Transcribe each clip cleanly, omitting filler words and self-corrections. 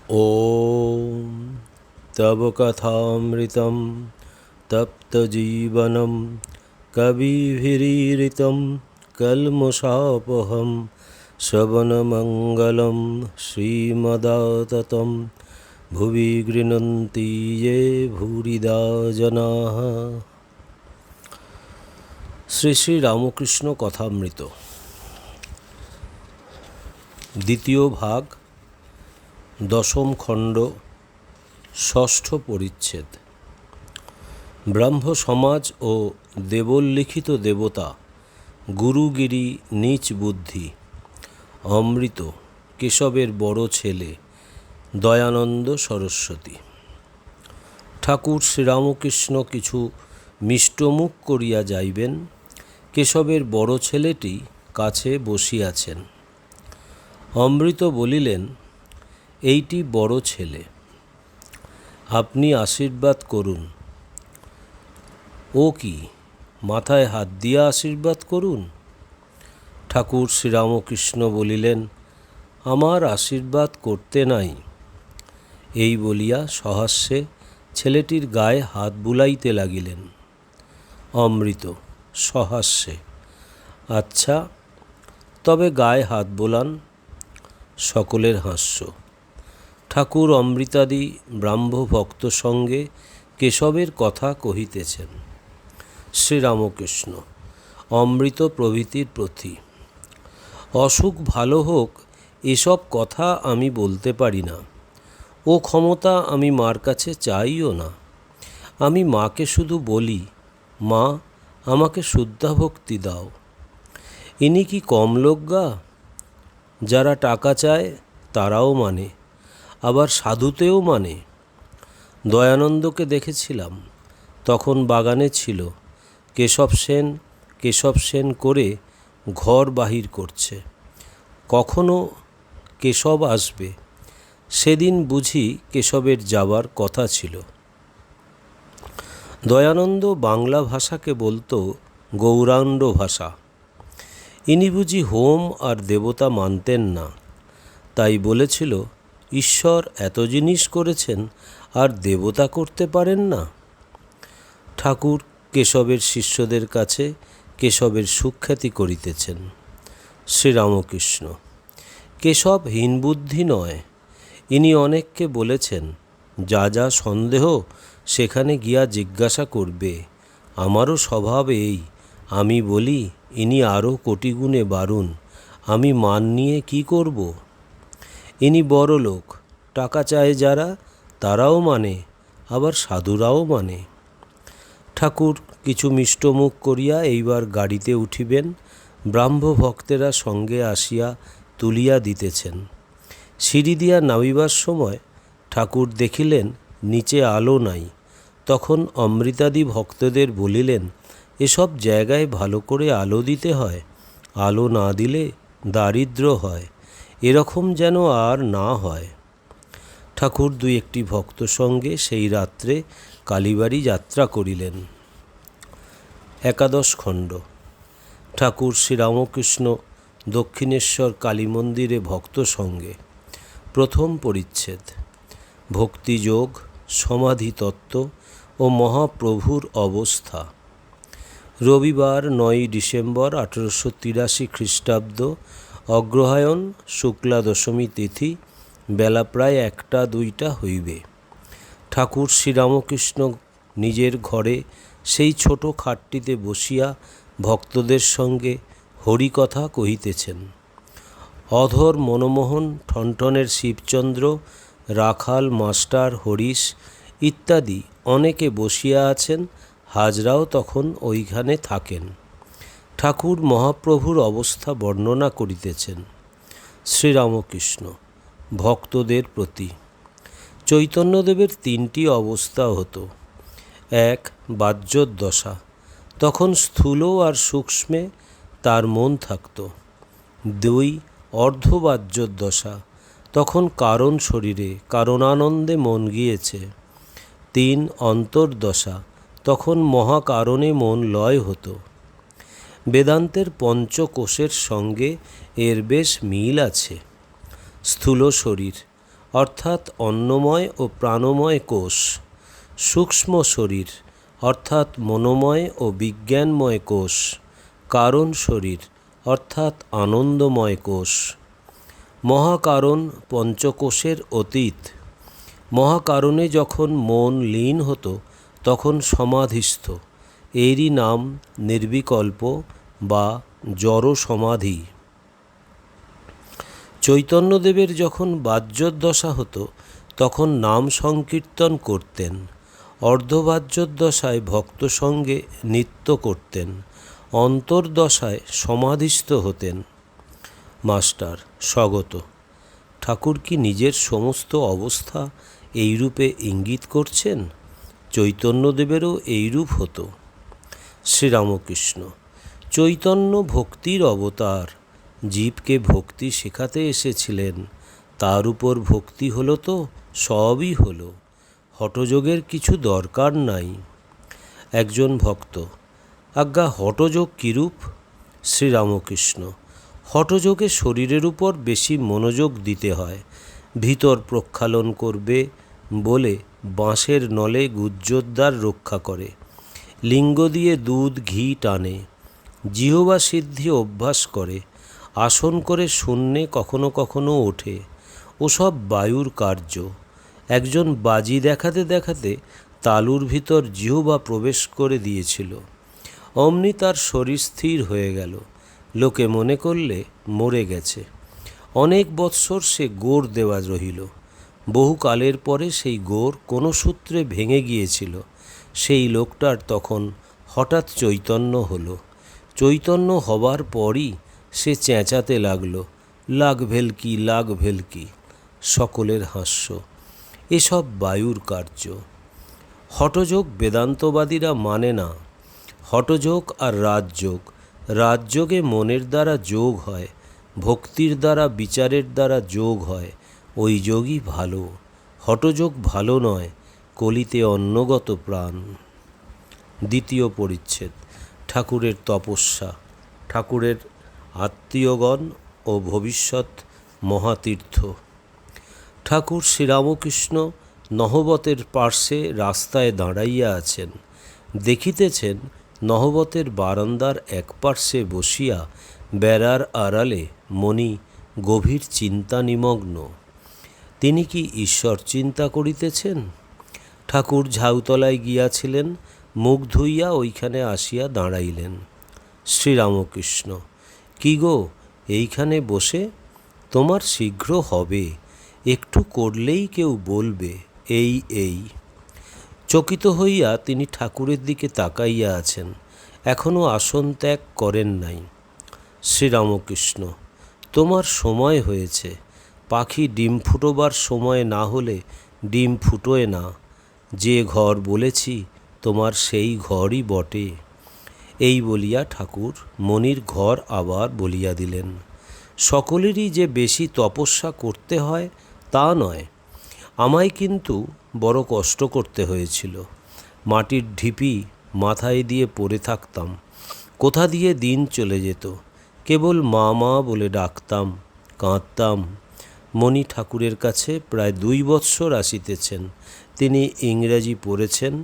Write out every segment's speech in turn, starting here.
ॐ तव कथामृतं तप्तजीवनं कविभिरीरितं कल्मषापहं श्रवणमङ्गलं श्रीमदाततं भुवि गृह्णन्ति ये भूरिदा जनाः। শ্রী শ্রী রামকৃষ্ণ কথামৃত দ্বিতীয় ভাগ, দশম খণ্ড, ষষ্ঠ পরিচ্ছেদ। ব্রাহ্ম সমাজ ও দেবোল্লিখিত দেবতা, গুরুগিরি নীচ বুদ্ধি। অমৃত কেশবের বড় ছেলে দয়ানন্দ সরস্বতী। ঠাকুর শ্রীরামকৃষ্ণ কিছু মিষ্টমুখ করিয়া যাইবেন, কেশবের বড় ছেলেটি কাছে বসিয়াছেন। অমৃত বলিলেন, এইটি বড় ছেলে, আপনি আশীর্বাদ করুন। ও কি, মাথায় হাত দিয়া আশীর্বাদ করুন? ঠাকুর শ্রীরামকৃষ্ণ বলিলেন, আমার আশীর্বাদ করতে নাই। এই বলিয়া সহাস্যে ছেলেটির গায়ে হাত বুলাইতে লাগিলেন। অমৃত সহাস্যে, আচ্ছা, তবে গায়ে হাত বোলান। সকলের হাস্য। ঠাকুর অমৃতাদি ব্রাহ্ম ভক্ত সঙ্গে কেশবের কথা কহিতেছেন। শ্রীরামকৃষ্ণ অমৃত প্রভৃতির প্রতি, অসুখ ভালো হোক এসব কথা আমি বলতে পারি না, ও ক্ষমতা আমি মার কাছে চাইও না। আমি মাকে শুধু বলি, মা আমাকে শুদ্ধা ভক্তি দাও। ইনি কি কম লোকগা? যারা টাকা চায় তারাও মানে, আবার সাধুতেও মানে। দয়ানন্দকে দেখেছিলাম, তখন বাগানে ছিল, কেশব সেন করে ঘর বাহির করছে। কখনো কেশব আসবে, সেদিন বুঝি কেশবের যাবার কথা ছিল। দয়ানন্দ বাংলা ভাষাকে বলতো গৌরাঙ্গ ভাষা। ইনি বুঝি হোম আর দেবতা মানতেন না, তাই বলেছিল, ঈশ্বর এত জিনিস করেছেন আর দেবতা করতে পারেন না। ঠাকুর কেশবের শিষ্যদের কাছে কেশবের সুখ্যাতি করিতেছেন। শ্রীরামকৃষ্ণ কেশব হীনবুদ্ধি নয়। ইনি অনেককে বলেছেন, যা যা সন্দেহ সেখানে গিয়া জিজ্ঞাসা করবে। আমারও স্বভাব এই, আমি বলি, ইনি আরও কোটিগুণে বাড়ুন, আমি মান নিয়ে কি করব? ইনি বড় লোক, টাকা চায় যারা তারাও মানে, আবার সাধুরাও মানে। ঠাকুর কিছু মিষ্টমুখ করিয়া এইবার গাড়িতে উঠিবেন, ব্রাহ্ম ভক্তেরা সঙ্গে আসিয়া তুলিয়া দিতেছেন। সিঁড়ি দিয়া নামিবার সময় ঠাকুর দেখিলেন নিচে আলো নাই। তখন অমৃতাদি ভক্তদের বলিলেন, এসব জায়গায় ভালো করে আলো দিতে হয়, আলো না দিলে দারিদ্র হয়, এরকম যেন আর না হয়। ঠাকুর দুই একটি ভক্ত সঙ্গে সেই রাত্রে কালীবাড়ি যাত্রা করিলেন। একাদশ খণ্ড। ঠাকুর শ্রীরামকৃষ্ণ দক্ষিণেশ্বর কালী মন্দিরে ভক্ত সঙ্গে। প্রথম পরিচ্ছেদ। ভক্তিযোগ, সমাধিতত্ত্ব ও মহাপ্রভুর অবস্থা। রবিবার 9 ডিসেম্বর 1883 খ্রিস্টাব্দ, অগ্রহায়ণ শুক্লা দশমী তিথি, বেলা প্রায় 1টা-2টা হইবে। ঠাকুর শ্রীরামকৃষ্ণ নিজের ঘরে সেই ছোট খাটটিতে বসিয়া ভক্তদের সঙ্গে হরিকথা কহিতেছেন। অধর মনমোহন, ঠনঠনের শিবচন্দ্র, রাখাল মাস্টার হরিশ ইত্যাদি অনেকে বসিয়া আছেন। হাজরাও তখন ওইখানে থাকেন। ঠাকুর মহাপ্রভুর অবস্থা বর্ণনা করিতেছেন। শ্রীরামকৃষ্ণ ভক্তদের প্রতি। চৈতন্যদেবের 3টি অবস্থা হতো। 1. বাহ্যোদ্দশা, তখন স্থূল আর সূক্ষ্মে তার মন থাকত। 2. অর্ধবাহ্যোদ্দশা, তখন কারণ শরীরে কারণানন্দে মন গিয়েছে। 3. অন্তর্দশা, তখন মহাকারণে মন লয় হতো। বেদান্তের পঞ্চকোষের সঙ্গে এর বেশ মিল আছে। স্থূল শরীর অর্থাৎ অন্নময় ও প্রাণময় কোষ, সূক্ষ্ম শরীর অর্থাৎ মনোময় ও বিজ্ঞানময় কোষ, কারণ শরীর অর্থাৎ আনন্দময় কোষ। মহাকারণ পঞ্চকোষের অতীত। মহাকারণে যখন মন লীন হতো তখন সমাধিস্থ, এরই নাম নির্বিকল্প বা জড় সমাধি। চৈতন্যদেবের যখন বাহ্যোদ্দশা হতো তখন নাম সংকীর্তন করতেন, অর্ধবাহ্যোদ্দশায় ভক্ত সঙ্গে নৃত্য করতেন, অন্তর্দশায় সমাধিস্থ হতেন। মাস্টার: স্বগত। ঠাকুর কি নিজের সমস্ত অবস্থা এইরূপে ইঙ্গিত করছেন? চৈতন্যদেবেরও এইরূপ হতো। শ্রীরামকৃষ্ণ: চৈতন্য ভক্তির অবতার, জীবকে ভক্তি শেখাতে এসেছিলেন, তার উপর ভক্তি হলো তো সবই হলো, হঠযোগের কিছু দরকার নাই। একজন ভক্ত: আজ্ঞা হঠযোগ কিরূপ? শ্রীরামকৃষ্ণ: হঠযোগে শরীরের উপর বেশি মনোযোগ দিতে হয়। ভিতর প্রক্ষালন করবে বলে বাঁশের নলে গুজ্জোদ্বার রক্ষা করে, লিঙ্গ দিয়ে দুধ ঘি টানে, জিহ্বা সিদ্ধি অভ্যাস করে, আসন করে শূন্যে কখনো কখনো ওঠে, ওসব বায়ুর কার্য। একজন বাজি দেখাতে দেখাতে তালুর ভিতর জিহ্বা প্রবেশ করে দিয়েছিল, অমনি তার শরীর স্থির হয়ে গেল, লোকে মনে করলে মরে গেছে। অনেক বৎসর সে গোর দেওয়া রহিল, বহুকালের পরে সেই গোর কোনো সূত্রে ভেঙে গিয়েছিল। সেই লোকটার তখন হঠাৎ চৈতন্য হলো। চৈতন্য হবার পরই সে চেঁচাতে লাগলো, লাগ ভেলকি, লাগ ভেলকি। সকলের হাস্য। এসব বায়ুর কার্য। হঠযোগ বেদান্তবাদীরা মানে না। হঠযোগ আর রাজযোগ, রাজযোগে মনের দ্বারা যোগ হয়, ভক্তির দ্বারা বিচারের দ্বারা যোগ হয়, ওই যোগই ভালো। হঠযোগ ভালো নয়, কলিতে অন্নগত প্রাণ। দ্বিতীয় পরিচ্ছেদ। ঠাকুরের তপস্যা, ঠাকুরের আত্মীয়গণ ও ভবিষ্যৎ মহাতীর্থ। ঠাকুর শ্রীরামকৃষ্ণ নহবতের পার্শ্বে রাস্তায় দাঁড়াইয়া আছেন, দেখিতেছেন নহবতের বারান্দার এক পার্শ্বে বসিয়া বেড়ার আড়ালে মণি গভীর চিন্তা নিমগ্ন। তিনি কি ঈশ্বর চিন্তা করিতেছেন? ঠাকুর ঝাউতলায় গিয়াছিলেন, মুখ ধুইয়া ওইখানে আসিয়া দাঁড়াইলেন। শ্রীরামকৃষ্ণ: কি গো, এইখানে বসে? তোমার শীঘ্র হবে, একটু করলেই কেউ বলবে এই। চকিত হইয়া তিনি ঠাকুরের দিকে তাকাইয়া আছেন, এখনও আসন ত্যাগ করেন নাই। শ্রীরামকৃষ্ণ: তোমার সময় হয়েছে, পাখি ডিম ফুটোবার সময় না হলে ডিম ফুটোয় না। যে ঘর বলেছি তোমার সেই ঘরই বটে। এই বলিয়া ঠাকুর মণির ঘর আবার বলিয়া দিলেন। সকলেরই যে বেশি তপস্যা করতে হয় তা নয়, আমায় কিন্তু বড় কষ্ট করতে হয়েছিল। মাটির ঢিপি মাথায় দিয়ে পড়ে থাকতাম, কোথা দিয়ে দিন চলে যেত, কেবল মা মা বলে ডাকতাম, কাঁদতাম। মণি ঠাকুরের কাছে প্রায় 2 বৎসর আসিতেছেন। তিনি ইংরাজি পড়েছেন।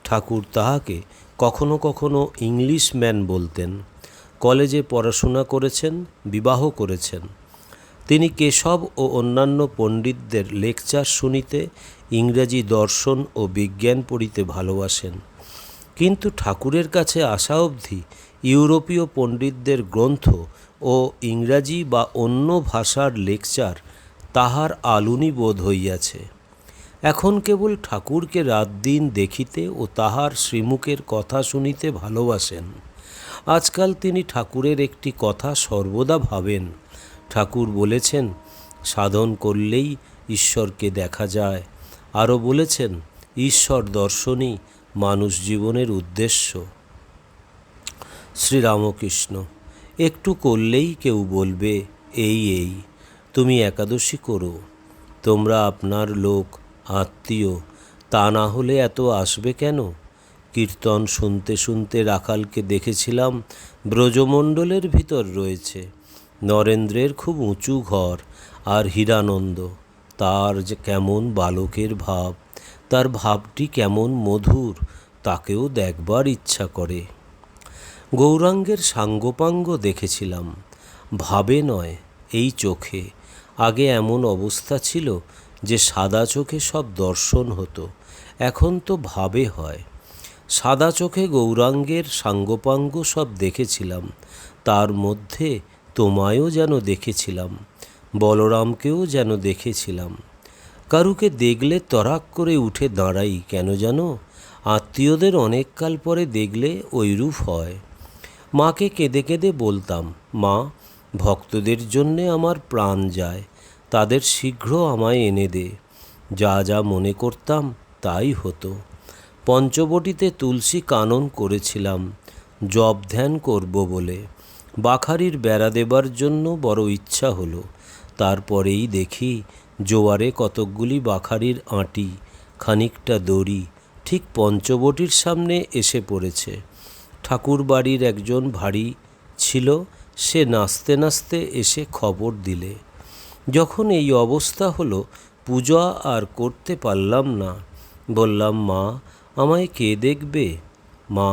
ঠাকুর তাহাকে কখনো কখনো ইংলিশ ম্যান বলতেন। কলেজে পড়াশোনা করেছেন, বিবাহ করেছেন। তিনি কেশব ও অন্যান্য পণ্ডিতদের লেকচার শুনিতে, ইংরাজি দর্শন ও বিজ্ঞান পড়িতে ভালোবাসেন। কিন্তু ঠাকুরের কাছে আসা অবধি ইউরোপীয় পণ্ডিতদের গ্রন্থ ও ইংরাজি বা অন্য ভাষার লেকচার তাহার আলুনি বোধ হইয়াছে। এখন কেবল ঠাকুরকে রাত দিন দেখিতে ও তাহার শ্রীমুখের কথা শুনিতে ভালোবাসেন। আজকাল তিনি ঠাকুরের একটি কথা সর্বদা ভাবেন। ঠাকুর বলেছেন, সাধন করলেই ঈশ্বরকে দেখা যায়। আরও বলেছেন, ঈশ্বর দর্শনই মানুষ জীবনের উদ্দেশ্য। শ্রীরামকৃষ্ণ: একটু করলেই কেউ বলবে এই। তুমি একাদশী করো, তোমরা আপনার লোক, আত্মীয়, তা না হলে এত আসবে কেন? কীর্তন শুনতে শুনতে রাখালকে দেখেছিলাম ব্রজমণ্ডলের ভিতর রয়েছে। নরেন্দ্রের খুব উঁচু ঘর আর হীরানন্দ, তার যে কেমন বালকের ভাব, তার ভাবটি কেমন মধুর, তাকেও দেখবার ইচ্ছা করে। গৌরাঙ্গের সাঙ্গপাঙ্গ দেখেছিলাম, ভাবে নয়, এই চোখে। আগে এমন অবস্থা ছিল যে সাদা চোখে সব দর্শন হতো, এখন তো ভাবে হয়। সাদা চোখে গৌরাঙ্গের সাঙ্গপাঙ্গ সব দেখেছিলাম, তার মধ্যে তোমায়ও যেন দেখেছিলাম, বলরামকেও যেন দেখেছিলাম। কারুকে দেখলে তরাক করে উঠে দাঁড়াই, কেন জানো? আত্মীয়দের অনেক কাল পরে দেখলে ওইরূপ হয়। মাকে কেঁদে কেঁদে বলতাম, মা, ভক্তদের জন্যে আমার প্রাণ যায়, তাদের শীঘ্র আমায় এনে দে। যা যা মনে করতাম তাই হতো। পঞ্চবটিতে তুলসী কানন করেছিলাম জপ ধ্যান করব বলে। বাখারির বেড়া দেবার জন্য বড় ইচ্ছা হলো। তারপরেই দেখি জোয়ারে কতকগুলি বাখারির আঁটি, খানিকটা দড়ি ঠিক পঞ্চবটির সামনে এসে পড়েছে। ঠাকুর বাড়ির একজন ভারী ছিল, সে নাচতে নাচতে এসে খবর দিলে। যখন এই অবস্থা হলো, পূজা আর করতে পারলাম না। বললাম, মা, আমায় কে দেখবে? মা,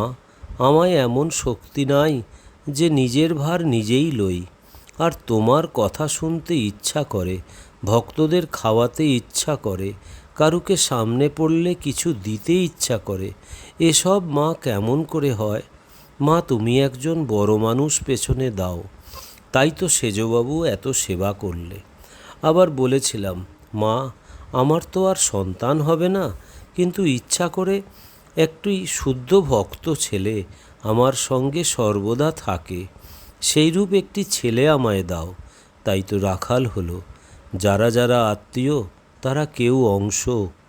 আমায় এমন শক্তি নাই যে নিজের ভার নিজেই লই। আর তোমার কথা শুনতে ইচ্ছা করে, ভক্তদের খাওয়াতে ইচ্ছা করে, কারুকে সামনে পড়লে কিছু দিতে ইচ্ছা করে। এসব মা কেমন করে হয়? মা, তুমি একজন বড় মানুষ পেছনে দাও, তাই তো সেজবাবু এত সেবা করলে। আবার বলেছিলাম, মা, আমার তো আর সন্তান হবে না, কিন্তু ইচ্ছা করে একটি শুদ্ধ ভক্ত ছেলে আমার সঙ্গে সর্বদা থাকে, সেইরূপ একটি ছেলে আমায় দাও। তাই তো রাখাল হলো। যারা যারা আত্মীয় তারা কেউ অংশ,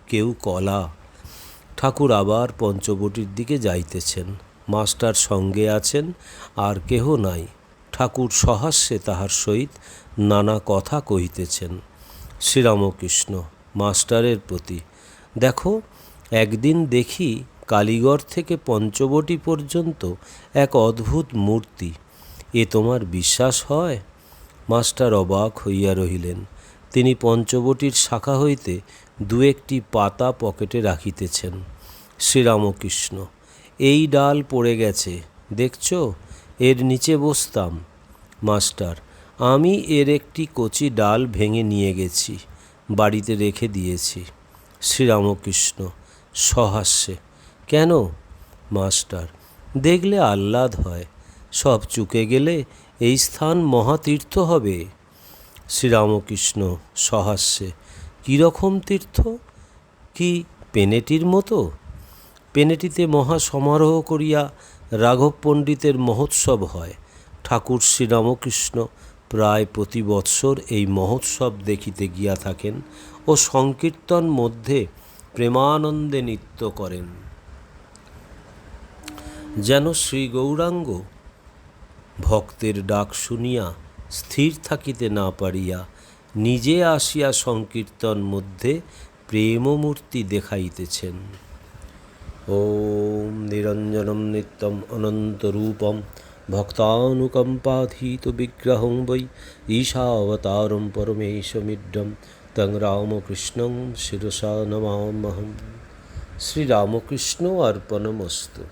কেউ কলা। ঠাকুর আবার পঞ্চবটির দিকে যাইতেছেন, মাস্টার সঙ্গে আছেন, আর কেহ নাই। ঠাকুর সহাস্যে তাহার সহিত নানা কথা কহিতেছেন। শ্রীরামকৃষ্ণ মাস্টারের প্রতি, দেখো, একদিন দেখি কালীগড় থেকে পঞ্চবটি পর্যন্ত এক অদ্ভুত মূর্তি, এ তোমার বিশ্বাস হয়? মাস্টার অবাক হইয়া রহিলেন। তিনি পঞ্চবটির শাখা হইতে দু একটি পাতা পকেটে রাখিতেছেন। শ্রীরামকৃষ্ণ, এই ডাল পড়ে গেছে, দেখছ? এর নিচে বসতাম। মাস্টার, আমি এর একটি কচি ডাল ভেঙে নিয়ে গেছি, বাড়িতে রেখে দিয়েছি। শ্রীরামকৃষ্ণ সহাস্যে, কেন? মাস্টার, দেখলে আহ্লাদ হয়, সব চুকে গেলে এই স্থান মহাতীর্থ হবে। শ্রীরামকৃষ্ণ সহাস্যে, কীরকম তীর্থ? কি পেনেটির মতো? পেনেটিতে মহা সমারোহ করিয়া রাঘব পণ্ডিতের মহোৎসব হয়। ঠাকুর শ্রীরামকৃষ্ণ প্রায় প্রতি বৎসর এই মহোৎসব দেখিতে গিয়া থাকেন ও সংকীর্তন মধ্যে প্রেমানন্দে নৃত্য করেন। যেন শ্রী গৌরাঙ্গ ভক্তের ডাক শুনিয়া স্থির থাকিতে না পারিয়া নিজে আসিয়া সংকীর্তন মধ্যে প্রেমমূর্তি দেখাইতেছেন। ওম নিরঞ্জনম নিত্যম অনন্তরূপম ভক্তানুকম্পাধীত বিগ্রহং বৈ ঈশাবতারম পরমেশমিড্ডম তং রামকৃষ্ণং শিরসা নমাম্যহম। শ্রীরামকৃষ্ণ অর্পণমস্তু।